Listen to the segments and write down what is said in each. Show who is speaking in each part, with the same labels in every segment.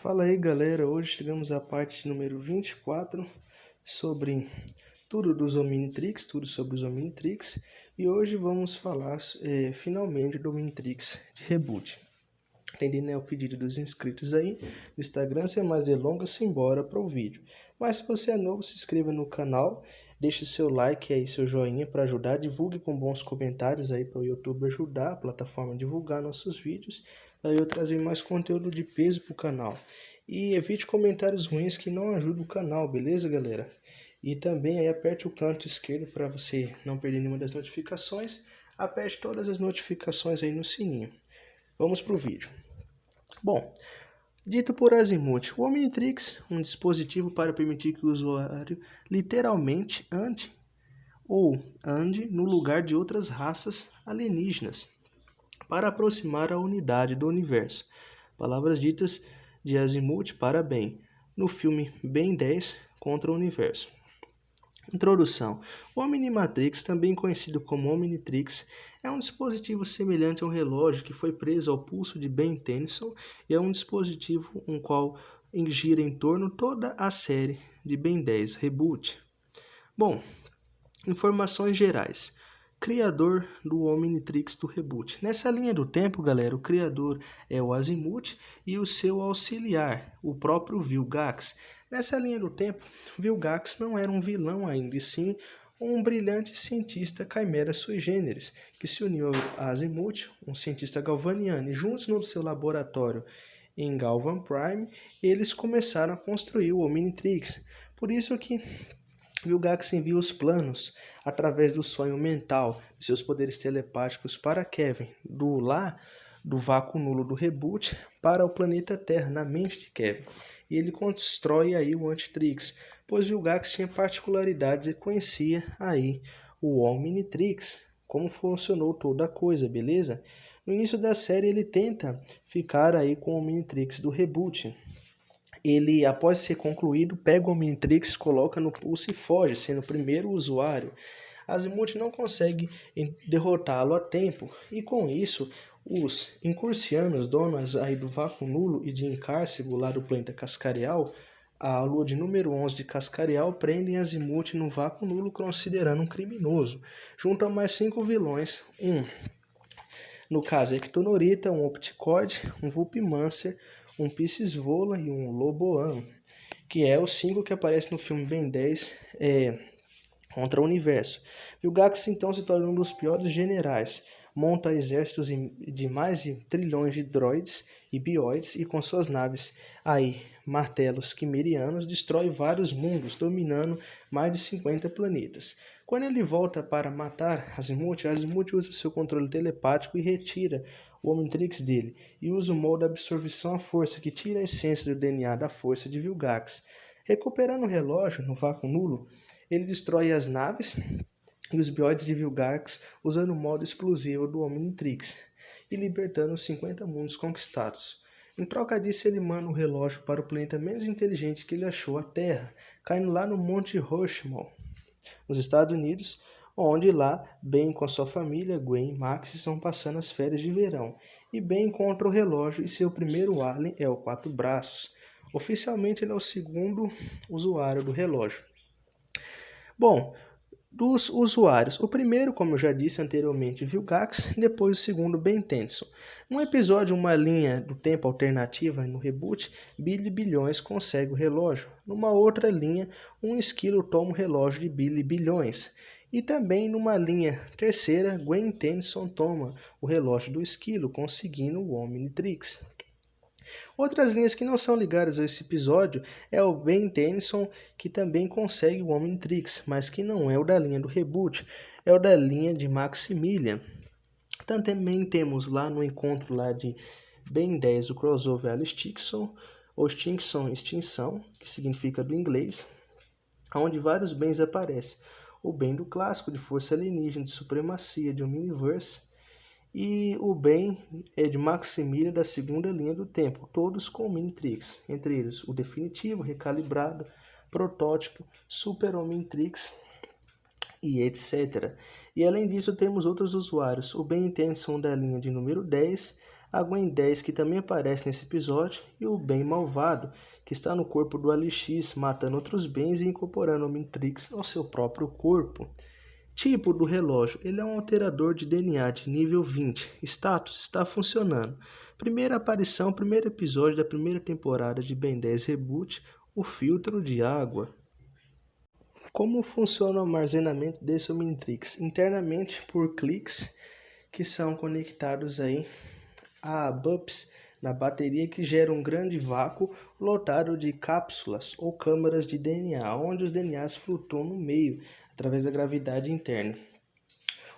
Speaker 1: Fala aí galera, hoje chegamos à parte número 24 sobre tudo sobre os Omnitrix e hoje vamos falar finalmente do Omnitrix de Reboot. Atendendo ao pedido dos inscritos aí no Instagram, sem mais delongas, simbora para o vídeo. Mas se você é novo, se inscreva no canal, deixe seu like aí, seu joinha para ajudar, divulgue com bons comentários aí para o YouTube ajudar a plataforma a divulgar nossos vídeos, para eu trazer mais conteúdo de peso para o canal. E evite comentários ruins que não ajudam o canal, beleza galera? E também aí aperte o canto esquerdo para você não perder nenhuma das notificações, aperte todas as notificações aí no sininho. Vamos para o vídeo. Bom, dito por Azimuth, o Omnitrix, um dispositivo para permitir que o usuário literalmente ande no lugar de outras raças alienígenas, para aproximar a unidade do universo. Palavras ditas de Azimuth para Ben, no filme Ben 10 contra o Universo. Introdução. O Omnimatrix, também conhecido como Omnitrix, é um dispositivo semelhante a um relógio que foi preso ao pulso de Ben Tennyson e é um dispositivo qual gira em torno toda a série de Ben 10 Reboot. Bom, informações gerais. Criador do Omnitrix do Reboot. Nessa linha do tempo, galera, o criador é o Azimuth e o seu auxiliar, o próprio Vilgax. Nessa linha do tempo, Vilgax não era um vilão ainda, e sim um brilhante cientista quimera sui generis, que se uniu a Azimuth, um cientista galvaniano, e juntos no seu laboratório em Galvan Prime, eles começaram a construir o Omnitrix. Por isso que Vilgax envia os planos através do sonho mental de seus poderes telepáticos para Kevin, do vácuo nulo do Reboot, para o planeta Terra, na mente de Kevin. E ele constrói aí o Antitrix, pois Vilgax tinha particularidades e conhecia aí o Omnitrix, como funcionou toda a coisa, beleza? No início da série ele tenta ficar aí com o Omnitrix do Reboot. Ele, após ser concluído, pega o Omnitrix, coloca no pulso e foge, sendo o primeiro usuário. Azimuth não consegue derrotá-lo a tempo, e com isso, os Incursianos, donos aí do Vácuo Nulo e de Incárcego, lá do planeta Cascarial, a lua de número 11 de Cascarial, prendem Azimuth no Vácuo Nulo, considerando um criminoso, junto a mais 5 vilões, no caso, Ectonorita, um Opticoid, um Vulpimancer, um Piscis Vola e um Loboan, que é os 5 que aparecem no filme Ben 10 contra o Universo. Vilgax então se torna um dos piores generais, monta exércitos de mais de trilhões de droids e bioides e com suas naves martelos quimerianos destrói vários mundos, dominando mais de 50 planetas. Quando ele volta para matar Azimuth usa seu controle telepático e retira o Omnitrix dele, e usa o modo absorção à força, que tira a essência do DNA da força de Vilgax. Recuperando o relógio no vácuo nulo, ele destrói as naves e os bioides de Vilgax usando o modo explosivo do Omnitrix e libertando os 50 mundos conquistados. Em troca disso, ele manda o relógio para o planeta menos inteligente que ele achou, a Terra, caindo lá no Monte Rushmore, nos Estados Unidos, onde lá Ben com a sua família, Gwen e Max, estão passando as férias de verão. E Ben encontra o relógio e seu primeiro alien é o Quatro Braços. Oficialmente ele é o segundo usuário do relógio. Bom, dos usuários, o primeiro, como eu já disse anteriormente, Vilgax, depois o segundo, Ben Tennyson. Num episódio, uma linha do tempo alternativa no Reboot, Billy Bilhões consegue o relógio. Numa outra linha, um esquilo toma o relógio de Billy Bilhões. E também numa linha terceira, Gwen Tennyson toma o relógio do esquilo, conseguindo o Omnitrix. Outras linhas que não são ligadas a esse episódio é o Ben Tennyson, que também consegue o Omnitrix, mas que não é o da linha do Reboot, é o da linha de Maximilian. Também temos lá no encontro lá de Ben 10 o crossover Alice Extinction, ou Extinção, que significa do inglês, onde vários bens aparecem. O Ben do clássico, de força alienígena, de supremacia, de Omniverse, e o Ben é de Maximilian da segunda linha do tempo, todos com Omnitrix, entre eles o definitivo, recalibrado, protótipo, Super Omnitrix e etc. E além disso temos outros usuários, o Ben Tennyson da linha de número 10, a Gwen 10, que também aparece nesse episódio, e o Ben Malvado, que está no corpo do Alix, matando outros Bens e incorporando o Omnitrix ao seu próprio corpo. Tipo do relógio, ele é um alterador de DNA de nível 20. Status está funcionando. Primeira aparição, primeiro episódio da primeira temporada de Ben 10 Reboot, o filtro de água. Como funciona o armazenamento desse Omnitrix? Internamente por cliques que são conectados aí a bups na bateria, que gera um grande vácuo lotado de cápsulas ou câmaras de DNA, onde os DNAs flutuam no meio através da gravidade interna.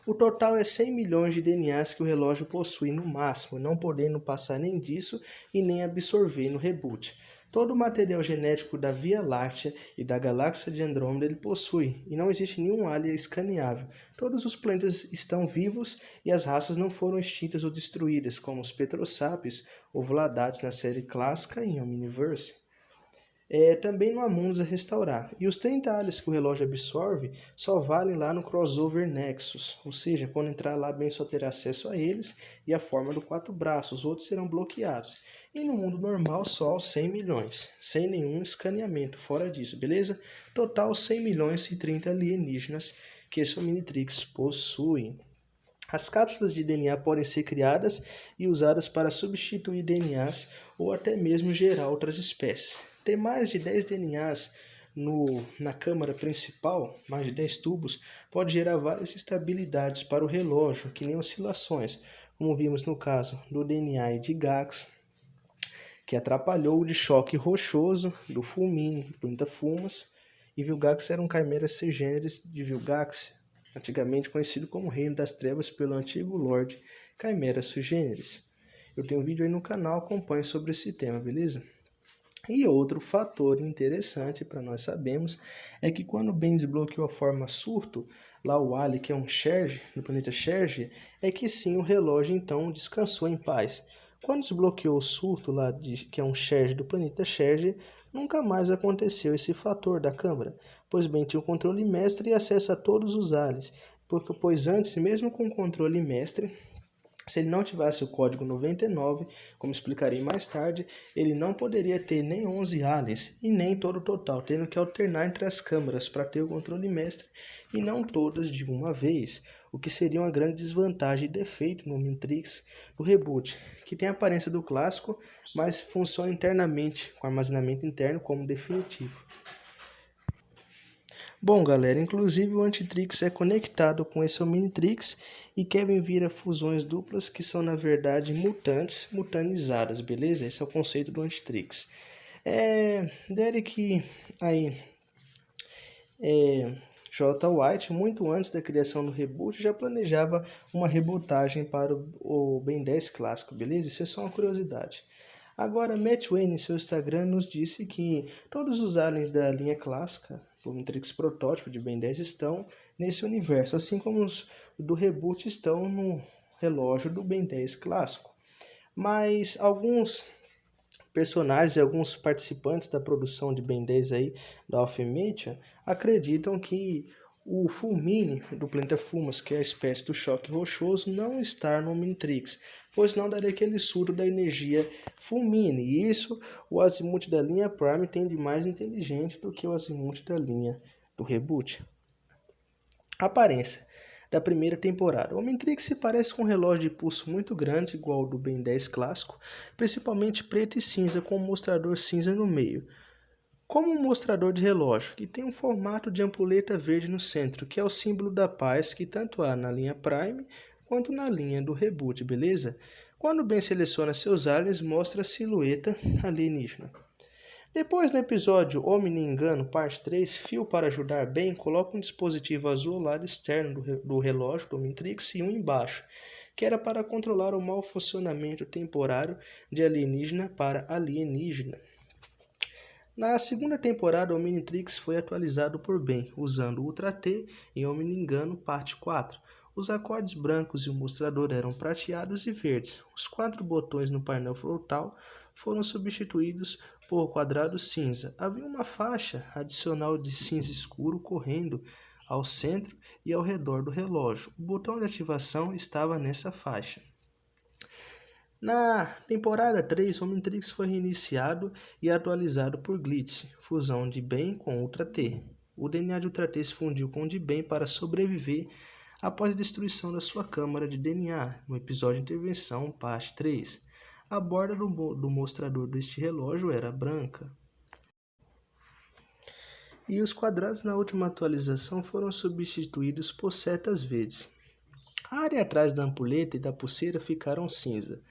Speaker 1: O total é 100 milhões de DNAs que o relógio possui no máximo, não podendo passar nem disso e nem absorver no reboot. Todo o material genético da Via Láctea e da galáxia de Andrômeda ele possui, e não existe nenhum alien escaneável. Todos os planetas estão vivos e as raças não foram extintas ou destruídas, como os Petrosapios ou Vladates na série clássica em Omniverse. Também não há mundos a restaurar. E os 30 aliens que o relógio absorve só valem lá no Crossover Nexus. Ou seja, quando entrar lá, bem só terá acesso a eles e a forma do 4 braços. Os outros serão bloqueados. E no mundo normal, só aos 100 milhões. Sem nenhum escaneamento fora disso, beleza? Total 100 milhões e 30 alienígenas que esse Omnitrix possui. As cápsulas de DNA podem ser criadas e usadas para substituir DNAs ou até mesmo gerar outras espécies. Ter mais de 10 DNAs na câmara principal, mais de 10 tubos, pode gerar várias instabilidades para o relógio, que nem oscilações, como vimos no caso do DNA de Gax, que atrapalhou o de choque rochoso do Fulmine, do planeta Fumas, e Vilgax era um Chimera Generis de Vilgax, antigamente conhecido como Reino das Trevas pelo antigo Lorde Chimera Generis. Eu tenho um vídeo aí no canal, acompanhe sobre esse tema, beleza? E outro fator interessante para nós sabermos é que quando o Ben desbloqueou a forma surto, lá o Ali, que é um Sherge, do planeta Sherge, é que sim, o relógio então descansou em paz. Quando desbloqueou o surto lá, que é um Sherge do planeta Sherge, nunca mais aconteceu esse fator da câmara, pois Ben tinha o controle mestre e acesso a todos os aliens, pois antes, mesmo com o controle mestre, se ele não tivesse o código 99, como explicarei mais tarde, ele não poderia ter nem 11 aliens e nem todo o total, tendo que alternar entre as câmaras para ter o controle mestre e não todas de uma vez, o que seria uma grande desvantagem e defeito no Omnitrix do reboot, que tem a aparência do clássico, mas funciona internamente com armazenamento interno como definitivo. Bom, galera, inclusive o Antitrix é conectado com esse Omnitrix e Kevin vira fusões duplas que são, na verdade, mutantes mutanizadas, beleza? Esse é o conceito do Antitrix. Derek J. White, muito antes da criação do reboot, já planejava uma rebutagem para o Ben 10 clássico, beleza? Isso é só uma curiosidade. Agora, Matt Wayne, em seu Instagram, nos disse que todos os aliens da linha clássica, o Omnitrix protótipo de Ben 10, estão nesse universo, assim como os do reboot estão no relógio do Ben 10 clássico. Mas alguns personagens e alguns participantes da produção de Ben 10 aí, da Alphemetia, acreditam que o Fulmine do planeta Fumas, que é a espécie do choque rochoso, não está no Omnitrix, pois não daria aquele surto da energia Fulmine. E isso o Azimuth da linha Prime tem de mais inteligente do que o Azimuth da linha do reboot. Aparência da primeira temporada. O Omnitrix se parece com um relógio de pulso muito grande, igual ao do Ben 10 clássico, principalmente preto e cinza, com um mostrador cinza no meio. Como um mostrador de relógio, que tem um formato de ampulheta verde no centro, que é o símbolo da paz que tanto há na linha Prime quanto na linha do reboot, beleza? Quando Ben seleciona seus aliens, mostra a silhueta alienígena. Depois, no episódio Omni Engano, parte 3, Fio para ajudar Ben, coloca um dispositivo azul ao lado externo do relógio do Omnitrix e um embaixo, que era para controlar o mau funcionamento temporário de alienígena para alienígena. Na segunda temporada, o Omnitrix foi atualizado por Ben, usando o Ultra T em Omni Engano, parte 4. Os acordes brancos e o mostrador eram prateados e verdes. Os 4 botões no painel frontal foram substituídos por quadrados cinza. Havia uma faixa adicional de cinza escuro correndo ao centro e ao redor do relógio. O botão de ativação estava nessa faixa. Na temporada 3, Omnitrix foi reiniciado e atualizado por Glitch, fusão de Ben com Ultra T. O DNA de Ultra T se fundiu com o de Ben para sobreviver após a destruição da sua câmara de DNA, no episódio Intervenção, parte 3. A borda do mostrador deste relógio era branca. E os quadrados na última atualização foram substituídos por setas verdes. A área atrás da ampulheta e da pulseira ficaram cinza.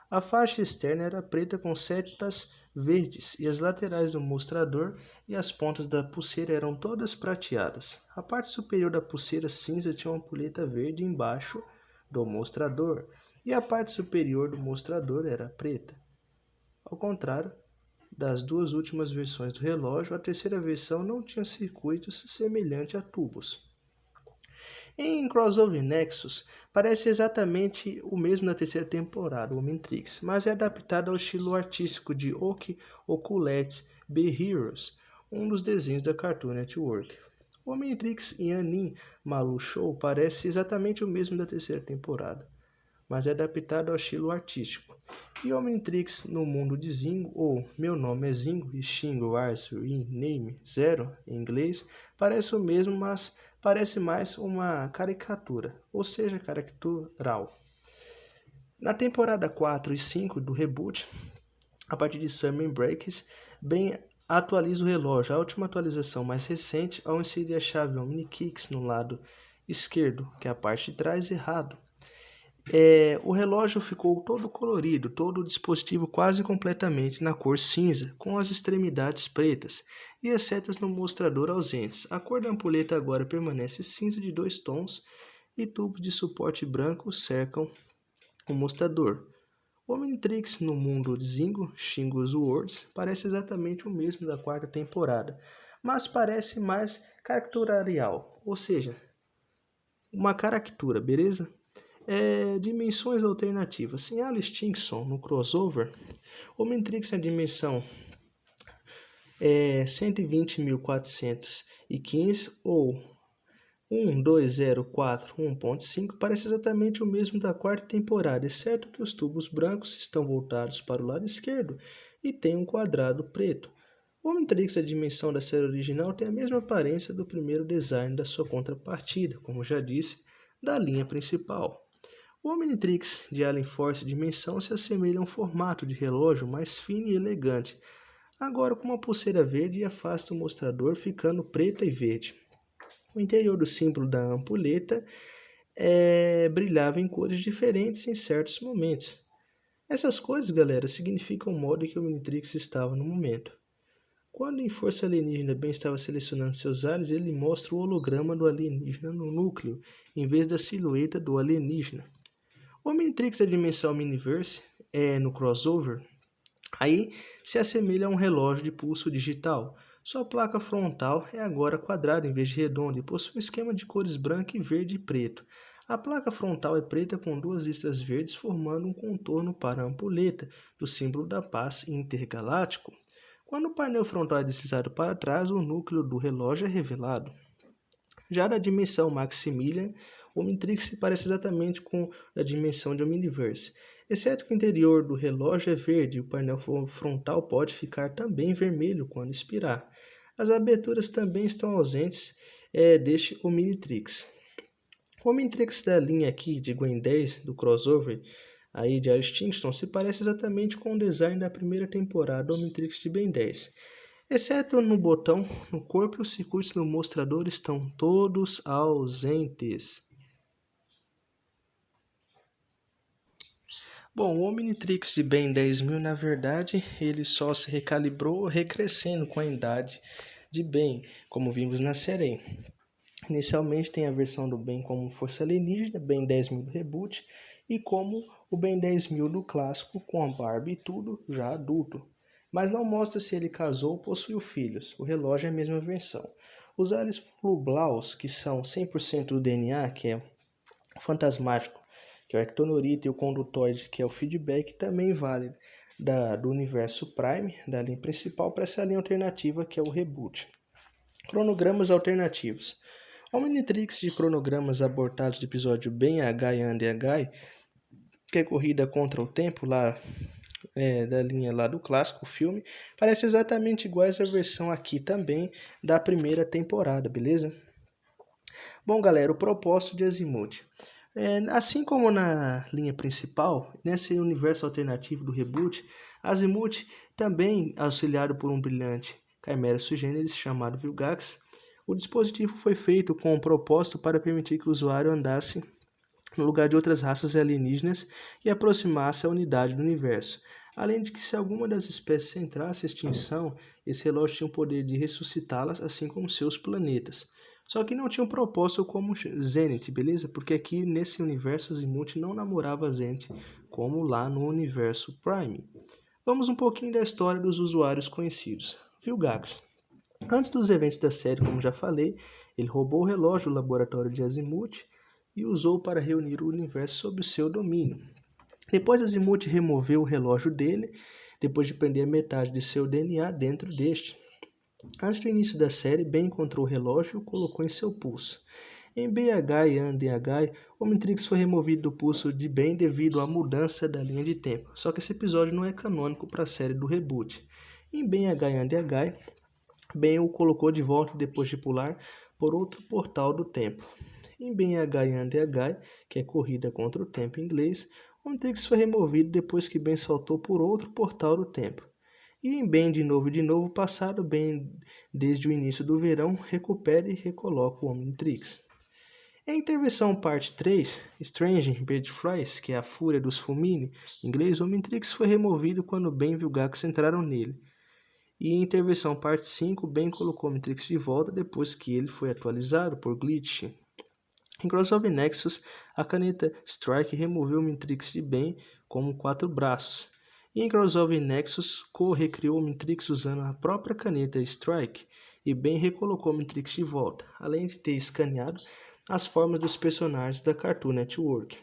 Speaker 1: A faixa externa era preta com setas verdes e as laterais do mostrador e as pontas da pulseira eram todas prateadas. A parte superior da pulseira cinza tinha uma ampulheta verde embaixo do mostrador e a parte superior do mostrador era preta. Ao contrário das duas últimas versões do relógio, a terceira versão não tinha circuitos semelhantes a tubos. Em Crossover Nexus, parece exatamente o mesmo da terceira temporada, o Omnitrix, mas é adaptado ao estilo artístico de Oki Okulet's B-Heroes, um dos desenhos da Cartoon Network. O Omnitrix em Anim Malu Show parece exatamente o mesmo da terceira temporada, mas é adaptado ao estilo artístico. E Omnitrix no mundo de Zingo, ou Meu Nome é Zingo e Shingo Ars in Name Zero, em inglês, parece o mesmo, mas parece mais uma caricatura, ou seja, caricatural. Na temporada 4 e 5 do reboot, a partir de Summer Breaks, Ben atualiza o relógio. A última atualização mais recente, ao inserir a chave Omnikicks no lado esquerdo, que é a parte de trás, errado. O relógio ficou todo colorido, todo o dispositivo quase completamente na cor cinza, com as extremidades pretas e as setas no mostrador ausentes. A cor da ampulheta agora permanece cinza de 2 tons e tubos de suporte branco cercam o mostrador. O Omnitrix no mundo de Zingo, Shingo's Worlds, parece exatamente o mesmo da quarta temporada, mas parece mais caricatural, ou seja, uma caricatura, beleza? Dimensões alternativas. Em Alice Kingston, no crossover, o Omnitrix na dimensão 120.415 ou 12041.5 parece exatamente o mesmo da quarta temporada, exceto que os tubos brancos estão voltados para o lado esquerdo e tem um quadrado preto. O Omnitrix da dimensão da série original tem a mesma aparência do primeiro design da sua contrapartida, como já disse, da linha principal. O Omnitrix de Alien Force Dimensão se assemelha a um formato de relógio mais fino e elegante, agora com uma pulseira verde e afasta o mostrador ficando preta e verde. O interior do símbolo da ampulheta brilhava em cores diferentes em certos momentos. Essas cores, galera, significam o modo em que o Omnitrix estava no momento. Quando em Força Alienígena Ben estava selecionando seus aliens, ele mostra o holograma do alienígena no núcleo, em vez da silhueta do alienígena. O Omnitrix da dimensão Omniverse, no crossover, aí se assemelha a um relógio de pulso digital. Sua placa frontal é agora quadrada em vez de redonda e possui um esquema de cores branco, verde e preto. A placa frontal é preta com 2 listras verdes formando um contorno para a ampulheta do símbolo da paz intergaláctico. Quando o painel frontal é deslizado para trás, o núcleo do relógio é revelado. Já da dimensão Maximilian, o Omnitrix se parece exatamente com a dimensão de Omniverse, exceto que o interior do relógio é verde e o painel frontal pode ficar também vermelho quando expirar. As aberturas também estão ausentes deste Omnitrix. O Omnitrix da linha aqui de Gwen 10 do crossover aí de Alice Kingston se parece exatamente com o design da primeira temporada do Omnitrix de Ben 10. Exceto no botão, no corpo e os circuitos do mostrador estão todos ausentes. Bom, o Omnitrix de Ben 10.000, na verdade, ele só se recalibrou recrescendo com a idade de Ben, como vimos na série. Inicialmente tem a versão do Ben como Força Alienígena, Ben 10.000 do reboot, e como o Ben 10.000 do clássico, com a Barbie e tudo, já adulto. Mas não mostra se ele casou ou possuiu filhos, o relógio é a mesma versão. Os aliens Flublaus, que são 100% do DNA, que é o fantasmático, que é o ectonorita, e o condutoide, que é o feedback, também vale do universo Prime, da linha principal, para essa linha alternativa, que é o reboot. Cronogramas alternativos. O Omnitrix de cronogramas abortados do episódio Ben H e Under H que é Corrida contra o Tempo, lá da linha lá do clássico filme, parece exatamente igual essa versão aqui também da primeira temporada, beleza? Bom, galera, o propósito de Azimuth. Assim como na linha principal, nesse universo alternativo do reboot, Azimuth, também auxiliado por um brilhante Chimera sui generis chamado Vilgax, o dispositivo foi feito com um propósito para permitir que o usuário andasse no lugar de outras raças alienígenas e aproximasse a unidade do universo. Além de que, se alguma das espécies entrasse em extinção, esse relógio tinha o poder de ressuscitá-las, assim como seus planetas. Só que não tinha um propósito como Zenith, beleza? Porque aqui nesse universo Azimuth não namorava Zenith como lá no universo Prime. Vamos um pouquinho da história dos usuários conhecidos. Vilgax. Antes dos eventos da série, como já falei, ele roubou o relógio do laboratório de Azimuth e usou para reunir o universo sob o seu domínio. Depois Azimuth removeu o relógio dele, depois de prender metade de seu DNA dentro deste. Antes do início da série, Ben encontrou o relógio e o colocou em seu pulso. Em BH e ANDH, o Omnitrix foi removido do pulso de Ben devido à mudança da linha de tempo. Só que esse episódio não é canônico para a série do reboot. Em BH e ANDH, Ben o colocou de volta depois de pular por outro portal do tempo. Em BH e ANDH, que é Corrida contra o Tempo em inglês, o Omnitrix foi removido depois que Ben saltou por outro portal do tempo. E em Ben de novo, passado Ben desde o início do verão, recupera e recoloca o Omnitrix. Em intervenção parte 3, Strange Birdflies, que é a fúria dos Fulmini, em inglês, o Omnitrix foi removido quando Ben e Vilgax entraram nele. E em intervenção parte 5, Ben colocou o Omnitrix de volta depois que ele foi atualizado por Glitch. Em Crossover Nexus, a caneta Strike removeu o Omnitrix de Ben como 4 braços. E em Crossover Nexus, Co recriou o Omnitrix usando a própria caneta Strike e Ben recolocou o Omnitrix de volta, além de ter escaneado as formas dos personagens da Cartoon Network.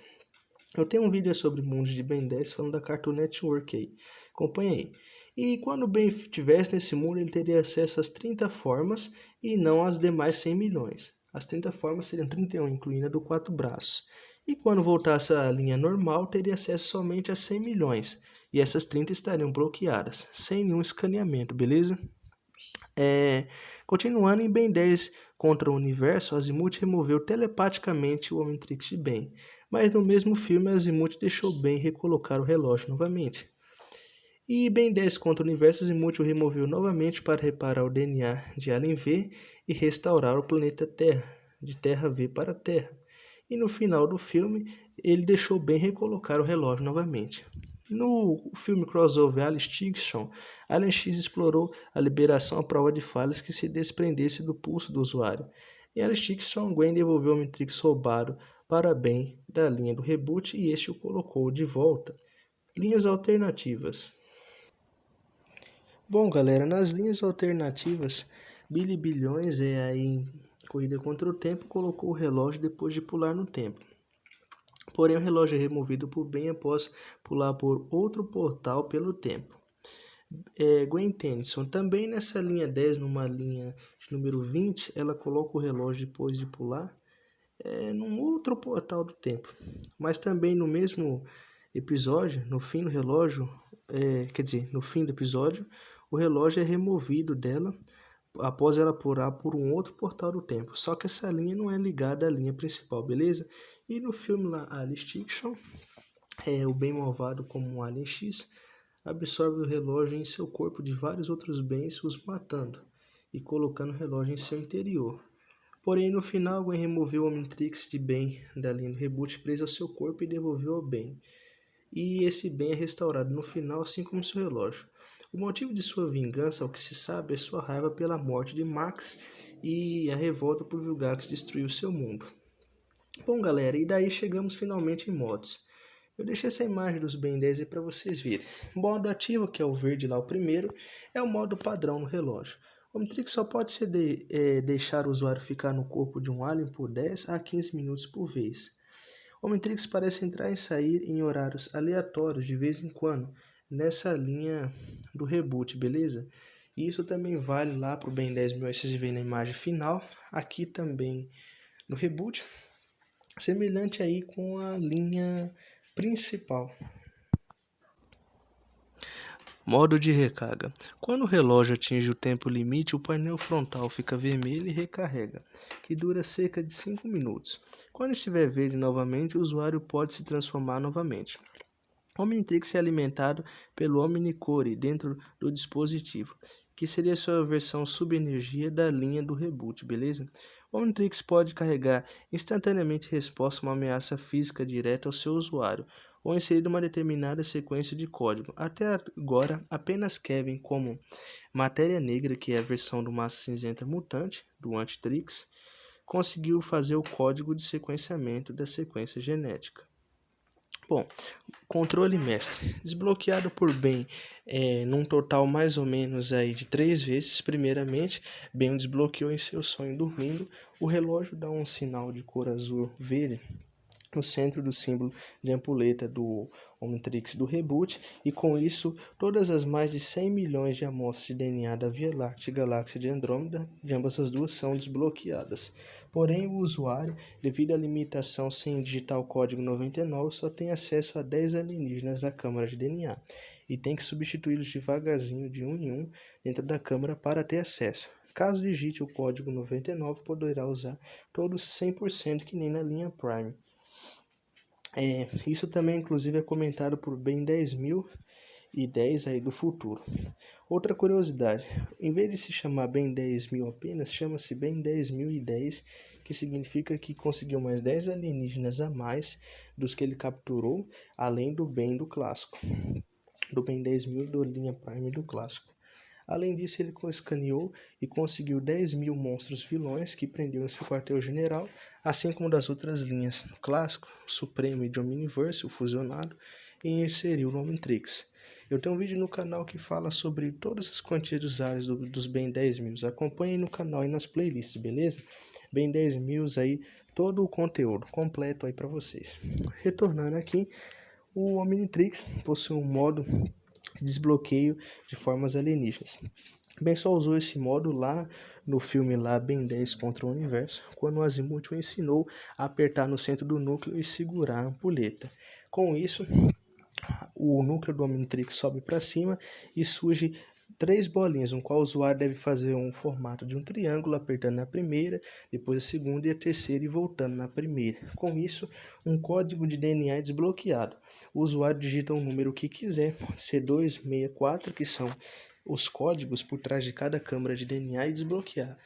Speaker 1: Eu tenho um vídeo sobre mundos de Ben 10 falando da Cartoon Network aí. Acompanha aí. E quando o Ben estivesse nesse mundo, ele teria acesso às 30 formas e não às demais 100 milhões. As 30 formas seriam 31, incluindo a do 4 braços. E quando voltasse à linha normal, teria acesso somente a 100 milhões. E essas 30 estariam bloqueadas, sem nenhum escaneamento, beleza? Continuando em Ben 10 contra o universo, Azimuth removeu telepaticamente o Omnitrix de Ben. Mas no mesmo filme, Azimuth deixou Ben recolocar o relógio novamente. E Ben 10 contra o universo, Azimuth o removeu novamente para reparar o DNA de Alien V e restaurar o planeta Terra, de Terra V para Terra. E no final do filme, ele deixou Ben recolocar o relógio novamente. No filme crossover Alien Extinction, Alien X explorou a liberação à prova de falhas que se desprendesse do pulso do usuário. Em Alien Extinction, Gwen devolveu o Omnitrix roubado para Ben da linha do reboot e este o colocou de volta. Linhas alternativas. Bom, galera, nas linhas alternativas, Billy Bilhões aí em Corrida contra o Tempo colocou o relógio depois de pular no tempo. Porém, o relógio é removido por Ben após pular por outro portal pelo tempo. Gwen Tennyson, também nessa linha 10, numa linha de número 20, ela coloca o relógio depois de pular num outro portal do tempo. Mas também no mesmo episódio, no fim do relógio, no fim do episódio, o relógio é removido dela após ela pular por um outro portal do tempo. Só que essa linha não é ligada à linha principal, beleza? E no filme lá, Alien Extinction, o bem malvado como um Alien X absorve o relógio em seu corpo de vários outros bens, os matando e colocando o relógio em seu interior. Porém, no final, Gwen removeu o Omnitrix de Ben da linha do reboot preso ao seu corpo e devolveu ao Ben. E esse Ben é restaurado no final, assim como seu relógio. O motivo de sua vingança, ao que se sabe, é sua raiva pela morte de Max e a revolta por Vilgax destruir o seu mundo. Bom, galera, e daí chegamos finalmente em modos. Eu deixei essa imagem dos Ben 10 aí para vocês verem. O modo ativo, que é o verde lá, o primeiro, é o modo padrão no relógio. O Omnitrix só pode ser deixar o usuário ficar no corpo de um alien por 10 a 15 minutos por vez. O Omnitrix parece entrar e sair em horários aleatórios de vez em quando, nessa linha do reboot, beleza? E isso também vale lá para o Ben 10 mil, vocês veem na imagem final, aqui também no reboot, semelhante aí com a linha principal. Modo de recarga. Quando o relógio atinge o tempo limite, o painel frontal fica vermelho e recarrega, que dura cerca de 5 minutos. Quando estiver verde novamente, o usuário pode se transformar novamente. O Omnitrix é alimentado pelo Omnicore dentro do dispositivo, que seria sua versão subenergia da linha do reboot, beleza? O Omnitrix pode carregar instantaneamente resposta a uma ameaça física direta ao seu usuário, ou inserir uma determinada sequência de código. Até agora, apenas Kevin, como Matéria Negra, que é a versão do Massa Cinzenta Mutante, do Antitrix, conseguiu fazer o código de sequenciamento da sequência genética. Bom, controle mestre, desbloqueado por Ben num total mais ou menos aí de 3 vezes. Primeiramente, Ben o desbloqueou em seu sonho dormindo. O relógio dá um sinal de cor azul verde no centro do símbolo de ampulheta do Omnitrix do reboot, e com isso todas as mais de 100 milhões de amostras de DNA da Via Láctea e galáxia de Andrômeda de ambas as duas são desbloqueadas. Porém, o usuário, devido à limitação sem digitar o código 99, só tem acesso a 10 alienígenas da câmara de DNA e tem que substituí-los devagarzinho de um em um dentro da câmara para ter acesso. Caso digite o código 99, poderá usar todos 100% que nem na linha Prime. Isso também, inclusive, é comentado por Ben 10.010 aí do futuro. Outra curiosidade, em vez de se chamar Ben 10.000 apenas, chama-se Ben 10.010, que significa que conseguiu mais 10 alienígenas a mais dos que ele capturou, além do Ben do clássico, do Ben 10.000 do linha Prime do clássico. Além disso, ele escaneou e conseguiu 10.000 monstros vilões que prendeu em seu quartel-general, assim como das outras linhas clássico, Supremo e de Omniverse, o fusionado, e inseriu no Omnitrix. Eu tenho um vídeo no canal que fala sobre todas as quantias usuários dos Ben 10.000. Acompanhem no canal e nas playlists, beleza? Ben 10.000 aí, todo o conteúdo completo aí para vocês. Retornando aqui, o Omnitrix possui um modo de desbloqueio de formas alienígenas. Ben só usou esse modo lá no filme lá, Ben 10 contra o Universo, quando o Azimuth o ensinou a apertar no centro do núcleo e segurar a ampulheta. Com isso, o núcleo do Omnitrix sobe para cima e surge 3 bolinhas, no qual o usuário deve fazer um formato de um triângulo, apertando na primeira, depois a segunda e a terceira e voltando na primeira. Com isso, um código de DNA é desbloqueado. O usuário digita o número que quiser, pode ser 264, que são os códigos por trás de cada câmara de DNA, e desbloquear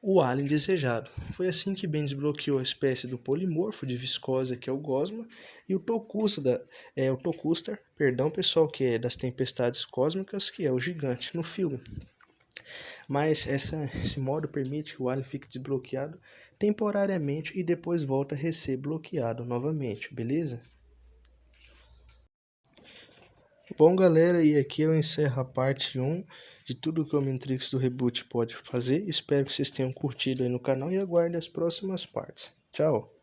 Speaker 1: o alien desejado. Foi assim que Ben desbloqueou a espécie do polimorfo de viscosa, que é o Gosma, e o Tokustar, que é das tempestades cósmicas, que é o gigante no filme. Mas esse modo permite que o alien fique desbloqueado temporariamente e depois volta a ser bloqueado novamente, beleza? Bom, galera, e aqui eu encerro a parte 1 de tudo que o Omnitrix do Reboot pode fazer. Espero que vocês tenham curtido aí no canal e aguardem as próximas partes. Tchau!